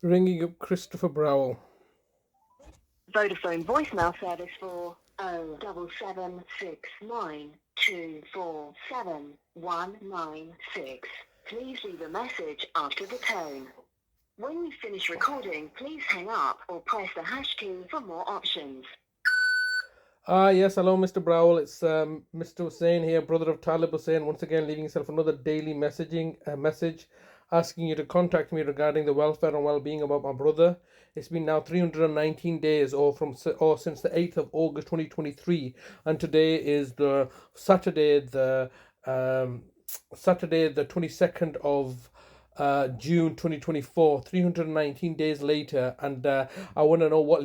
Ringing up Christopher Browell. Vodafone voicemail service for 07769247196. Please leave a message after the tone. When you finish recording, please hang up or press the hash key for more options. Yes, hello, Mr. Browell. It's Mr. Hussain here, brother of Talib Hussain, once again leaving yourself another daily message asking you to contact me regarding the welfare and well-being about my brother. It's been now 319 days, or since the 8th of August 2023, and today is the Saturday, um, Saturday, the 22nd of June 2024, 319 days later, and I want to know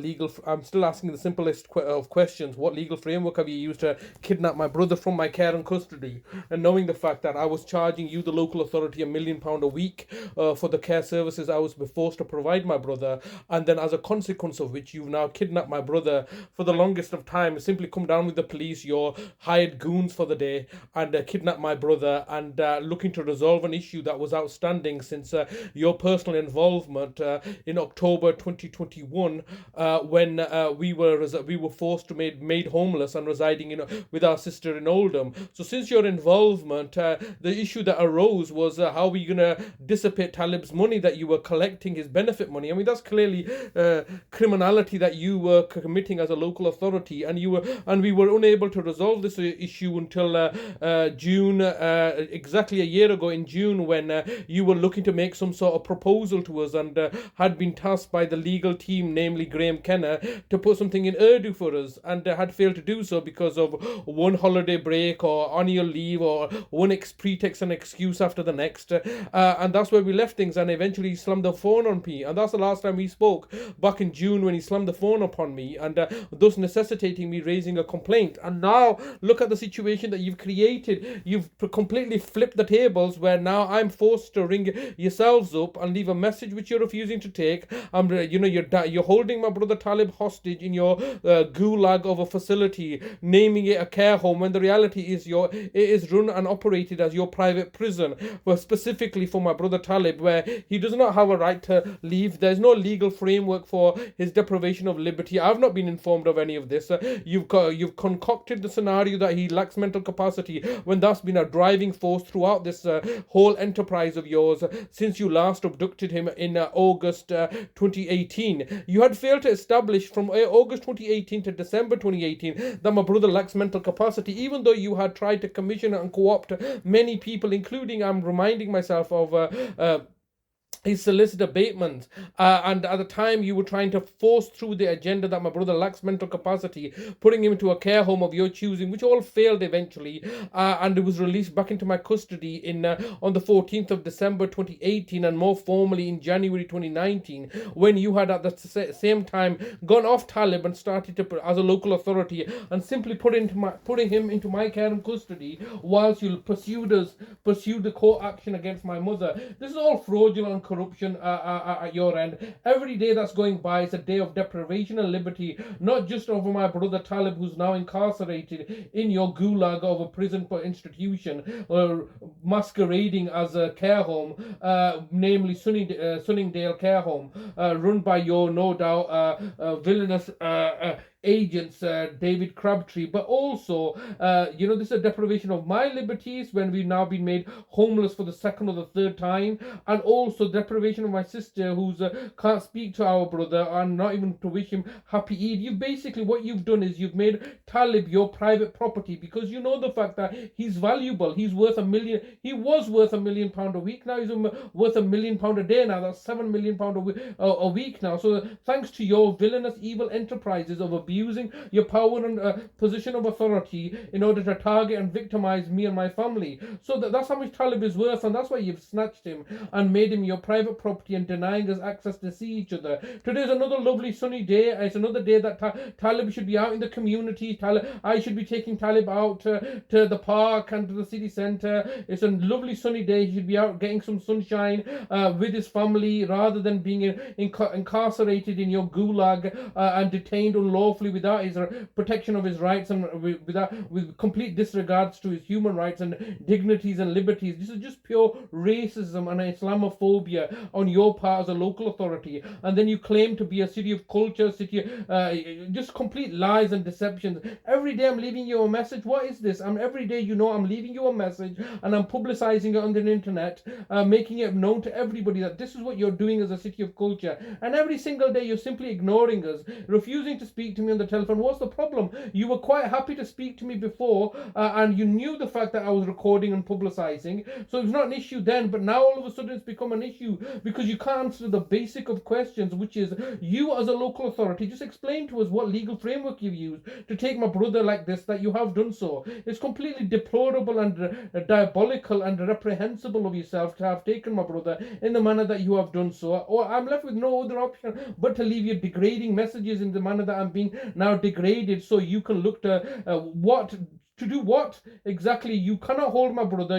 I'm still asking the simplest of questions. What legal framework have you used to kidnap my brother from my care and custody? And knowing the fact that I was charging you, the local authority, £1 million a week for the care services I was forced to provide my brother, and then as a consequence of which you've now kidnapped my brother for the longest of time, simply come down with the police, your hired goons for the day, and kidnap my brother, and looking to resolve an issue that was outstanding since your personal involvement in October 2021, when we were forced to made homeless and residing with our sister in Oldham. So since your involvement, the issue that arose was how we gonna dissipate Talib's money that you were collecting, his benefit money. I mean, that's clearly criminality that you were committing as a local authority, and we were unable to resolve this issue until June, exactly a year ago in June, when you were looking to make some sort of proposal to us, and had been tasked by the legal team, namely Graham Kenner, to put something in Urdu for us, and had failed to do so because of one holiday break or annual leave, or one pretext and excuse after the next, and that's where we left things. And eventually he slammed the phone on me, and that's the last time we spoke, back in June, when he slammed the phone upon me, and thus necessitating me raising a complaint. And now look at the situation that you've created. You've completely flipped the tables, where now I'm forced to ring yourselves up and leave a message which you're refusing to take. You're holding my brother Talib hostage in your gulag of a facility, naming it a care home, when the reality is it is run and operated as your private prison, specifically for my brother Talib, where he does not have a right to leave. There's no legal framework for his deprivation of liberty. I've not been informed of any of this. You've concocted the scenario that he lacks mental capacity, when that's been a driving force throughout this whole enterprise of yours since you last abducted him in August 2018. You had failed to establish from August 2018 to December 2018 that my brother lacks mental capacity, even though you had tried to commission and co-opt many people, including, I'm reminding myself of his solicitor Bateman, and at the time you were trying to force through the agenda that my brother lacks mental capacity, putting him into a care home of your choosing, which all failed eventually, and it was released back into my custody in on the 14th of December 2018, and more formally in January 2019, when you had at the same time gone off Talib and started to, as a local authority, and simply putting him into my care and custody, whilst you pursued the court action against my mother. This is all fraudulent corruption at your end. Every day that's going by is a day of deprivation of liberty, not just over my brother Talib, who's now incarcerated in your gulag of a prison institution, masquerading as a care home, namely Sunningdale Care Home, run by your no doubt villainous agents, David Crabtree, but also, this is a deprivation of my liberties, when we've now been made homeless for the second or the third time, and also deprivation of my sister, who's can't speak to our brother, and not even to wish him happy Eid. What you've done is you've made Talib your private property, because you know the fact that he's valuable. He was worth £1 million a week. Now he's worth £1 million a day. Now that's £7 million a week now. So thanks to your villainous evil enterprises of abusing your power and position of authority in order to target and victimize me and my family. So that's how much Talib is worth, and that's why you've snatched him and made him your private property and denying us access to see each other. Today's another lovely sunny day. It's another day that Talib should be out in the community. I should be taking Talib out to the park and to the city centre. It's a lovely sunny day. He should be out getting some sunshine with his family, rather than being incarcerated in your gulag and detained unlawfully unlawfully without his protection of his rights and with complete disregards to his human rights and dignities and liberties. This is just pure racism and Islamophobia on your part as a local authority. And then you claim to be a city of culture, just complete lies and deceptions. Every day I'm leaving you a message. What is this? Every day I'm leaving you a message and I'm publicizing it on the internet, making it known to everybody that this is what you're doing as a city of culture. And every single day you're simply ignoring us, refusing to speak to me on the telephone. What's the problem? You were quite happy to speak to me before, and you knew the fact that I was recording and publicizing, so it was not an issue then. But now all of a sudden it's become an issue because you can't answer the basic of questions, which is, you as a local authority, just explain to us what legal framework you've used to take my brother like this, that you have done so. It's completely deplorable and diabolical and reprehensible of yourself to have taken my brother in the manner that you have done so. Or I'm left with no other option but to leave you degrading messages in the manner that I'm being now degraded, so you can look to do what exactly? You cannot hold my brother.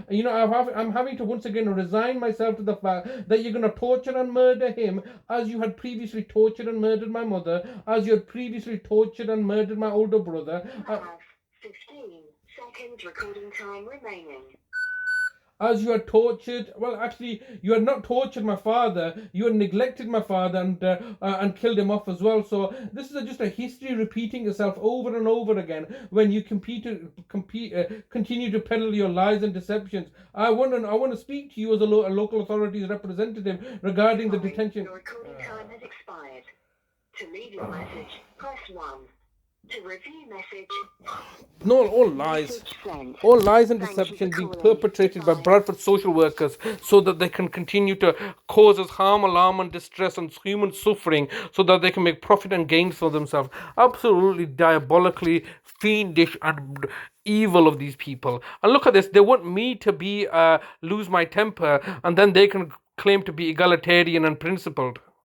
I'm having to once again resign myself to the fact that you're going to torture and murder him as you had previously tortured and murdered my mother, as you had previously tortured and murdered my older brother. 15 seconds recording time remaining. As you had tortured, well, actually, you had not tortured my father. You had neglected my father and killed him off as well. So this is just a history repeating itself over and over again when you continue to peddle your lies and deceptions. I want to speak to you as a local authorities representative regarding the detention. Your recording time has expired. To leave your message, press 1. To review message. No, all lies and deception being perpetrated by Bradford social workers so that they can continue to cause us harm, alarm and distress and human suffering so that they can make profit and gains for themselves. Absolutely diabolically fiendish and evil of these people. And look at this, they want me to be lose my temper, and then they can claim to be egalitarian and principled.